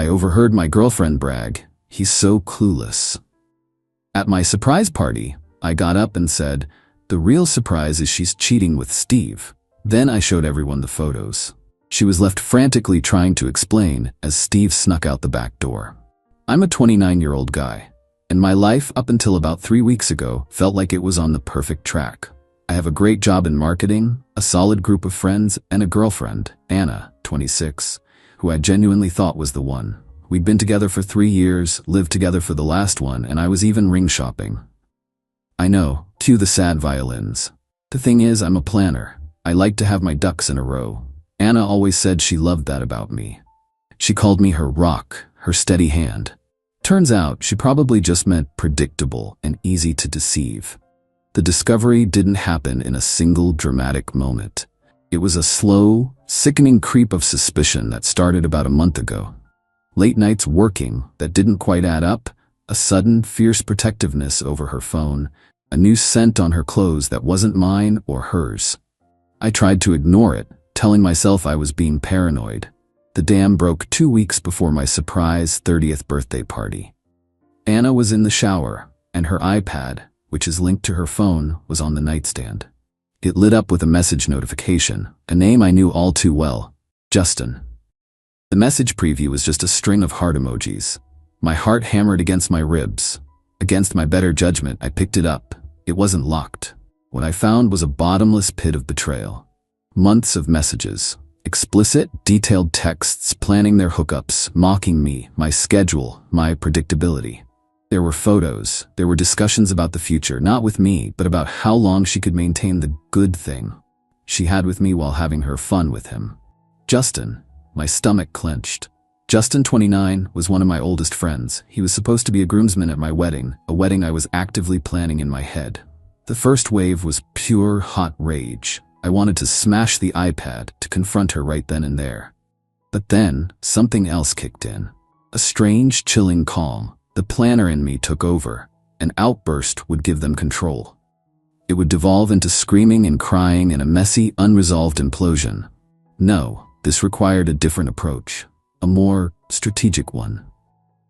I overheard my girlfriend brag, "He's so clueless." At my surprise party, I got up and said, "The real surprise is she's cheating with Steve." Then I showed everyone the photos. She was left frantically trying to explain as Steve snuck out the back door. I'm a 29-year-old guy, and my life up until about 3 weeks ago felt like it was on the perfect track. I have a great job in marketing, a solid group of friends, and a girlfriend, Anna, 26, who I genuinely thought was the one. We'd been together for 3 years, lived together for the last one, and I was even ring shopping. I know, cue the sad violins. The thing is, I'm a planner. I like to have my ducks in a row. Anna always said she loved that about me. She called me her rock, her steady hand. Turns out, she probably just meant predictable and easy to deceive. The discovery didn't happen in a single dramatic moment. It was a slow, sickening creep of suspicion that started about a month ago. Late nights working that didn't quite add up, a sudden, fierce protectiveness over her phone, a new scent on her clothes that wasn't mine or hers. I tried to ignore it, telling myself I was being paranoid. The dam broke 2 weeks before my surprise 30th birthday party. Anna was in the shower, and her iPad, which is linked to her phone, was on the nightstand. It lit up with a message notification, a name I knew all too well, Justin. The message preview was just a string of heart emojis. My heart hammered against my ribs. Against my better judgment, I picked it up. It wasn't locked. What I found was a bottomless pit of betrayal. Months of messages. Explicit, detailed texts planning their hookups, mocking me, my schedule, my predictability. There were photos. There were discussions about the future, not with me, but about how long she could maintain the good thing she had with me while having her fun with him. Justin. My stomach clenched. Justin, 29, was one of my oldest friends. He was supposed to be a groomsman at my wedding, a wedding I was actively planning in my head. The first wave was pure hot rage. I wanted to smash the iPad, to confront her right then and there. But then, something else kicked in. A strange, chilling calm. The planner in me took over. An outburst would give them control. It would devolve into screaming and crying and a messy, unresolved implosion. No, this required a different approach. A more strategic one.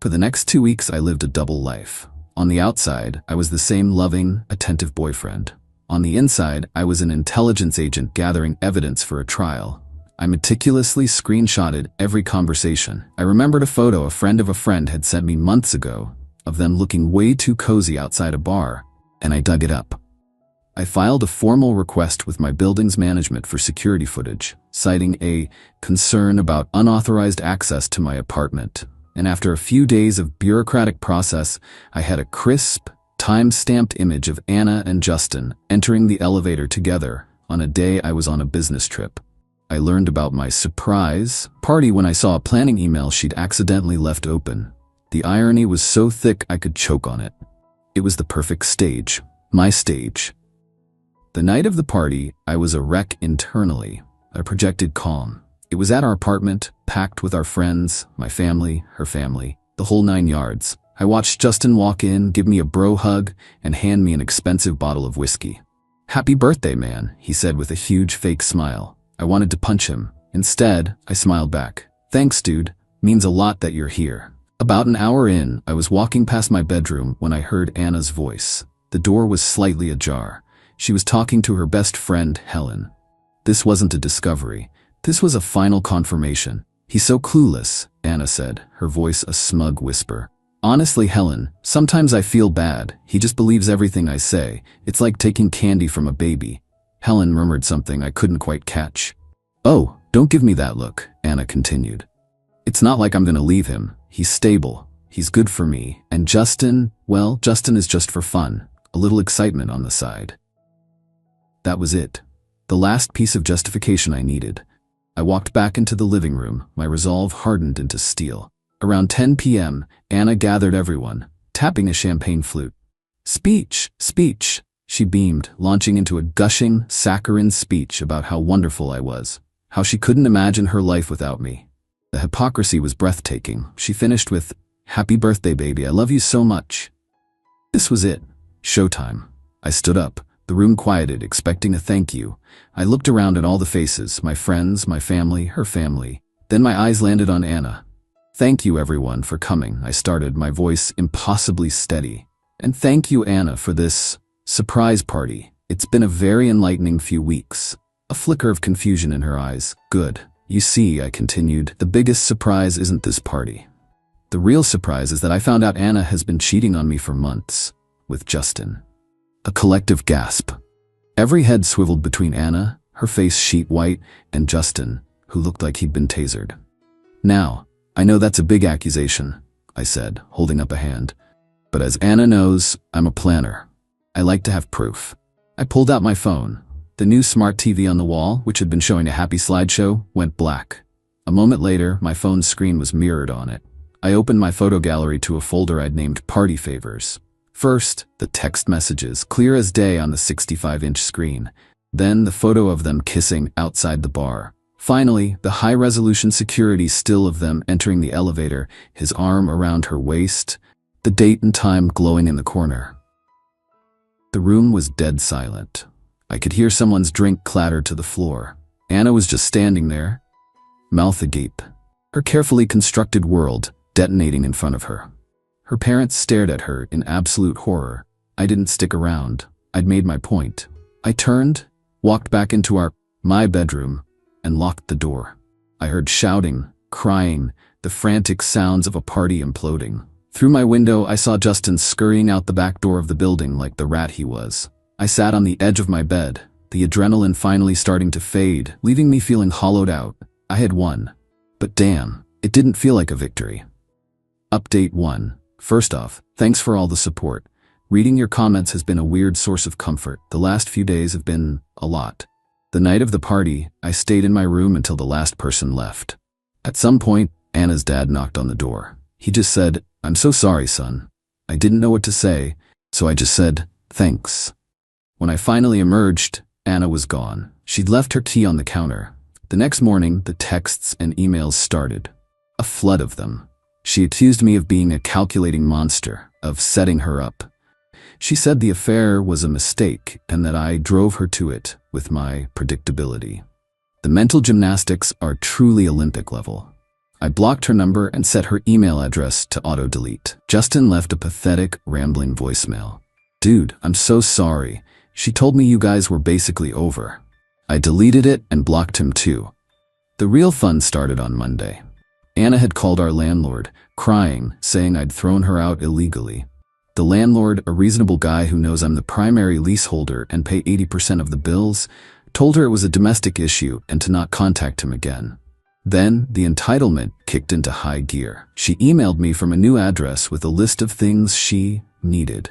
For the next 2 weeks, I lived a double life. On the outside, I was the same loving, attentive boyfriend. On the inside, I was an intelligence agent gathering evidence for a trial. I meticulously screenshotted every conversation. I remembered a photo a friend of a friend had sent me months ago of them looking way too cozy outside a bar, and I dug it up. I filed a formal request with my building's management for security footage, citing a concern about unauthorized access to my apartment. And after a few days of bureaucratic process, I had a crisp, time-stamped image of Anna and Justin entering the elevator together on a day I was on a business trip. I learned about my surprise party when I saw a planning email she'd accidentally left open. The irony was so thick I could choke on it. It was the perfect stage, my stage. The night of the party, I was a wreck internally. I projected calm. It was at our apartment, packed with our friends, my family, her family, the whole 9 yards. I watched Justin walk in, give me a bro hug, and hand me an expensive bottle of whiskey. "Happy birthday, man," he said with a huge fake smile. I wanted to punch him. Instead, I smiled back. "Thanks, dude. Means a lot that you're here." About an hour in, I was walking past my bedroom when I heard Anna's voice. The door was slightly ajar. She was talking to her best friend, Helen. This wasn't a discovery. This was a final confirmation. "He's so clueless," Anna said, her voice a smug whisper. "Honestly, Helen, sometimes I feel bad. He just believes everything I say. It's like taking candy from a baby." Helen murmured something I couldn't quite catch. "Oh, don't give me that look," Anna continued. "It's not like I'm gonna leave him. He's stable. He's good for me. And Justin, well, Justin is just for fun. A little excitement on the side." That was it. The last piece of justification I needed. I walked back into the living room, my resolve hardened into steel. Around 10 p.m., Anna gathered everyone, tapping a champagne flute. "Speech, speech," she beamed, launching into a gushing, saccharine speech about how wonderful I was, how she couldn't imagine her life without me. The hypocrisy was breathtaking. She finished with, "Happy birthday, baby, I love you so much." This was it. Showtime. I stood up. The room quieted, expecting a thank you. I looked around at all the faces, my friends, my family, her family. Then my eyes landed on Anna. "Thank you everyone for coming," I started, my voice impossibly steady. "And thank you, Anna, for this surprise party. It's been a very enlightening few weeks." A flicker of confusion in her eyes. "Good. You see," I continued, "the biggest surprise isn't this party. The real surprise is that I found out Anna has been cheating on me for months with Justin." A collective gasp. Every head swiveled between Anna, her face sheet white, and Justin, who looked like he'd been tasered. "Now, I know that's a big accusation," I said, holding up a hand. "But as Anna knows, I'm a planner. I like to have proof." I pulled out my phone. The new smart TV on the wall, which had been showing a happy slideshow, went black. A moment later, my phone's screen was mirrored on it. I opened my photo gallery to a folder I'd named Party Favors. First, the text messages, clear as day on the 65-inch screen. Then the photo of them kissing outside the bar. Finally, the high-resolution security still of them entering the elevator, his arm around her waist, the date and time glowing in the corner. The room was dead silent. I could hear someone's drink clatter to the floor. Anna was just standing there, mouth agape, her carefully constructed world detonating in front of her. Her parents stared at her in absolute horror. I didn't stick around. I'd made my point. I turned, walked back into my bedroom, and locked the door. I heard shouting, crying, the frantic sounds of a party imploding. Through my window, I saw Justin scurrying out the back door of the building like the rat he was. I sat on the edge of my bed, the adrenaline finally starting to fade, leaving me feeling hollowed out. I had won. But damn, it didn't feel like a victory. Update 1. First off, thanks for all the support. Reading your comments has been a weird source of comfort. The last few days have been a lot. The night of the party, I stayed in my room until the last person left. At some point, Anna's dad knocked on the door. He just said, "I'm so sorry, son." I didn't know what to say, so I just said, "Thanks." When I finally emerged, Anna was gone. She'd left her key on the counter. The next morning, the texts and emails started. A flood of them. She accused me of being a calculating monster, of setting her up. She said the affair was a mistake and that I drove her to it with my predictability. The mental gymnastics are truly Olympic level. I blocked her number and set her email address to auto-delete. Justin left a pathetic, rambling voicemail. "Dude, I'm so sorry. She told me you guys were basically over." I deleted it and blocked him too. The real fun started on Monday. Anna had called our landlord, crying, saying I'd thrown her out illegally. The landlord, a reasonable guy who knows I'm the primary leaseholder and pay 80% of the bills, told her it was a domestic issue and to not contact him again. Then, the entitlement kicked into high gear. She emailed me from a new address with a list of things she needed.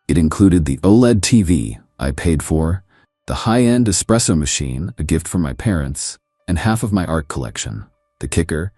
It included the OLED TV I paid for, the high-end espresso machine, a gift from my parents, and half of my art collection. The kicker: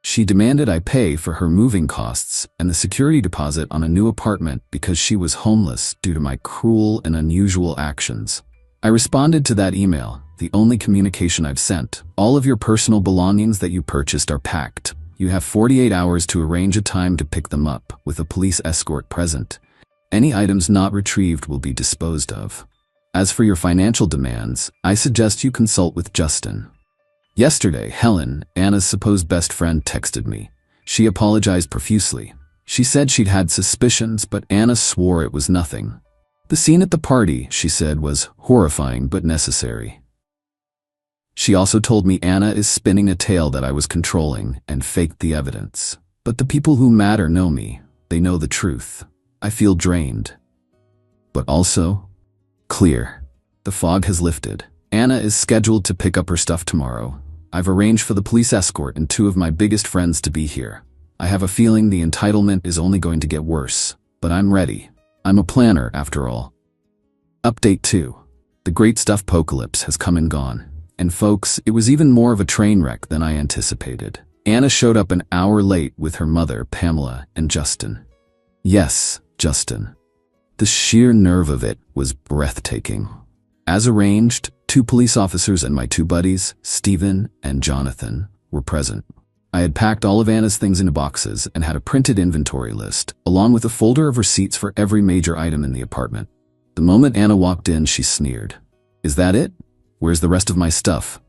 she demanded I pay for her moving costs and the security deposit on a new apartment because she was homeless due to my cruel and unusual actions. I responded to that email, the only communication I've sent. "All of your personal belongings that you purchased are packed. You have 48 hours to arrange a time to pick them up, with a police escort present. Any items not retrieved will be disposed of. As for your financial demands, I suggest you consult with Justin." Yesterday, Helen, Anna's supposed best friend, texted me. She apologized profusely. She said she'd had suspicions, but Anna swore it was nothing. The scene at the party, she said, was horrifying but necessary. She also told me Anna is spinning a tale that I was controlling and faked the evidence. But the people who matter know me. They know the truth. I feel drained, but also clear. The fog has lifted. Anna is scheduled to pick up her stuff tomorrow. I've arranged for the police escort and 2 of my biggest friends to be here. I have a feeling the entitlement is only going to get worse, but I'm ready. I'm a planner, after all. Update 2. The great stuff apocalypse has come and gone. And folks, it was even more of a train wreck than I anticipated. Anna showed up an hour late with her mother, Pamela, and Justin. Yes, Justin. The sheer nerve of it was breathtaking. As arranged, 2 police officers and my 2 buddies, Stephen and Jonathan, were present. I had packed all of Anna's things into boxes and had a printed inventory list, along with a folder of receipts for every major item in the apartment. The moment Anna walked in, she sneered. "Is that it? Where's the rest of my stuff?"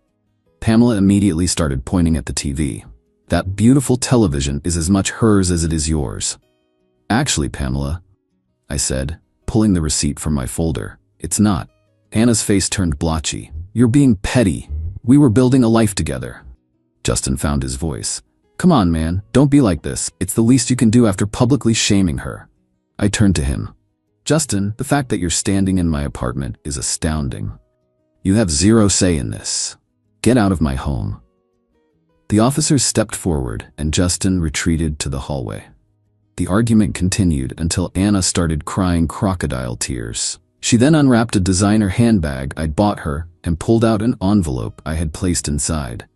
Pamela immediately started pointing at the TV. That beautiful television is as much hers as it is yours. Actually, Pamela, I said, pulling the receipt from my folder, it's not. Anna's face turned blotchy. You're being petty. We were building a life together. Justin found his voice. Come on, man, don't be like this. It's the least you can do after publicly shaming her. I turned to him. Justin, the fact that you're standing in my apartment is astounding. You have zero say in this. Get out of my home. The officers stepped forward and Justin retreated to the hallway. The argument continued until Anna started crying crocodile tears. She then unwrapped a designer handbag I'd bought her and pulled out an envelope I had placed inside.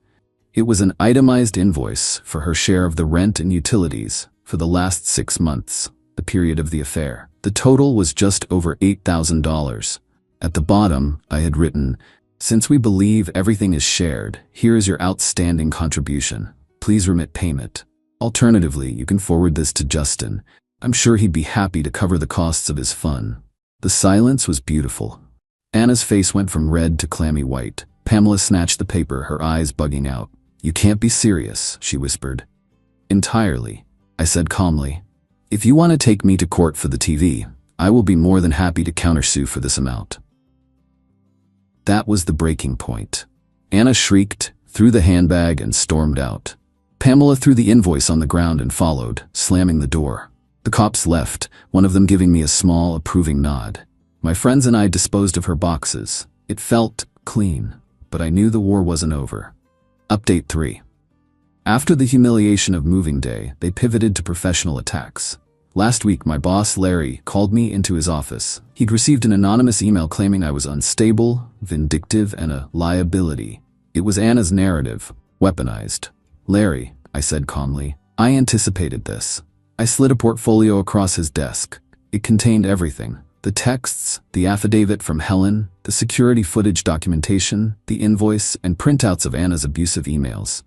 It was an itemized invoice for her share of the rent and utilities for the last 6 months, the period of the affair. The total was just over $8,000. At the bottom, I had written, "Since we believe everything is shared, here is your outstanding contribution. Please remit payment. Alternatively, you can forward this to Justin. I'm sure he'd be happy to cover the costs of his fun." The silence was beautiful. Anna's face went from red to clammy white. Pamela snatched the paper, her eyes bugging out. "You can't be serious," she whispered. "Entirely," I said calmly. "If you want to take me to court for the TV, I will be more than happy to countersue for this amount." That was the breaking point. Anna shrieked, threw the handbag, and stormed out. Pamela threw the invoice on the ground and followed, slamming the door. The cops left, one of them giving me a small, approving nod. My friends and I disposed of her boxes. It felt clean, but I knew the war wasn't over. Update 3. After the humiliation of moving day, they pivoted to professional attacks. Last week, my boss, Larry, called me into his office. He'd received an anonymous email claiming I was unstable, vindictive, and a liability. It was Anna's narrative, weaponized. "Larry," I said calmly, "I anticipated this." I slid a portfolio across his desk. It contained everything. The texts, the affidavit from Helen, the security footage documentation, the invoice, and printouts of Anna's abusive emails.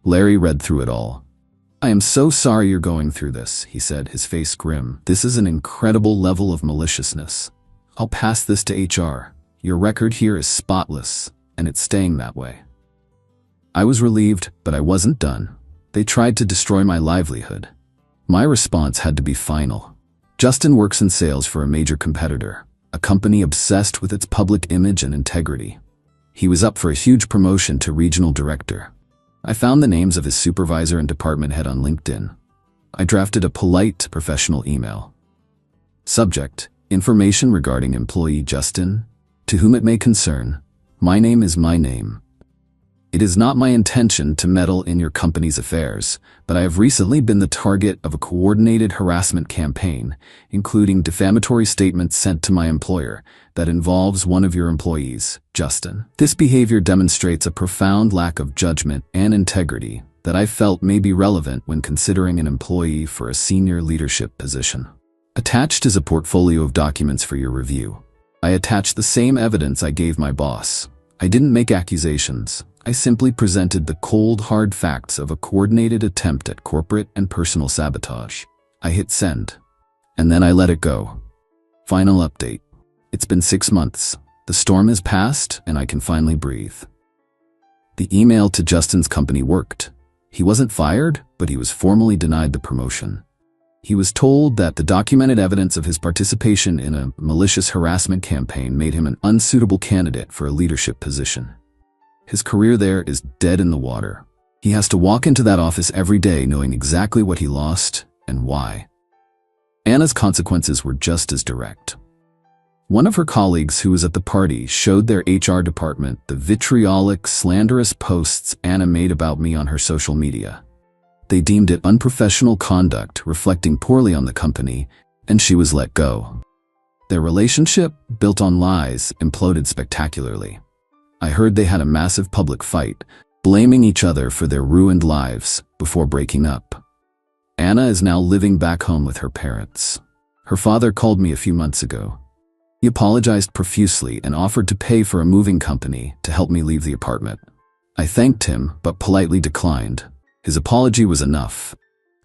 Larry read through it all. "I am so sorry you're going through this," he said, his face grim. "This is an incredible level of maliciousness. I'll pass this to HR. Your record here is spotless, and it's staying that way." I was relieved, but I wasn't done. They tried to destroy my livelihood. My response had to be final. Justin works in sales for a major competitor, a company obsessed with its public image and integrity. He was up for a huge promotion to regional director. I found the names of his supervisor and department head on LinkedIn. I drafted a polite, professional email. Subject: information regarding employee Justin. To whom it may concern, my name is my name. It is not my intention to meddle in your company's affairs, but I have recently been the target of a coordinated harassment campaign, including defamatory statements sent to my employer that involves one of your employees, Justin. This behavior demonstrates a profound lack of judgment and integrity that I felt may be relevant when considering an employee for a senior leadership position. Attached is a portfolio of documents for your review. I attached the same evidence I gave my boss. I didn't make accusations. I simply presented the cold, hard facts of a coordinated attempt at corporate and personal sabotage. I hit send. And then I let it go. Final update. It's been 6 months. The storm has passed, and I can finally breathe. The email to Justin's company worked. He wasn't fired, but he was formally denied the promotion. He was told that the documented evidence of his participation in a malicious harassment campaign made him an unsuitable candidate for a leadership position. His career there is dead in the water. He has to walk into that office every day knowing exactly what he lost and why. Anna's consequences were just as direct. One of her colleagues who was at the party showed their HR department the vitriolic, slanderous posts Anna made about me on her social media. They deemed it unprofessional conduct, reflecting poorly on the company, and she was let go. Their relationship, built on lies, imploded spectacularly. I heard they had a massive public fight, blaming each other for their ruined lives before breaking up. Anna is now living back home with her parents. Her father called me a few months ago. He apologized profusely and offered to pay for a moving company to help me leave the apartment. I thanked him, but politely declined. His apology was enough.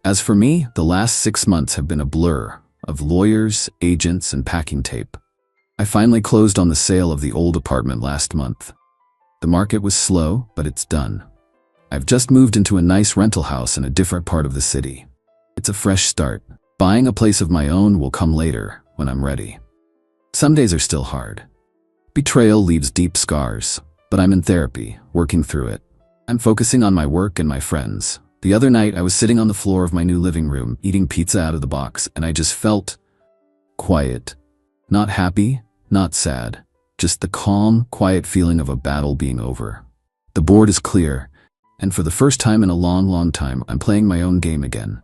As for me, the last 6 months have been a blur of lawyers, agents, and packing tape. I finally closed on the sale of the old apartment last month. The market was slow, but it's done. I've just moved into a nice rental house in a different part of the city. It's a fresh start. Buying a place of my own will come later, when I'm ready. Some days are still hard. Betrayal leaves deep scars, but I'm in therapy, working through it. I'm focusing on my work and my friends. The other night, I was sitting on the floor of my new living room, eating pizza out of the box, and I just felt quiet. Not happy, not sad. Just the calm, quiet feeling of a battle being over. The board is clear, and for the first time in a long, long time, I'm playing my own game again.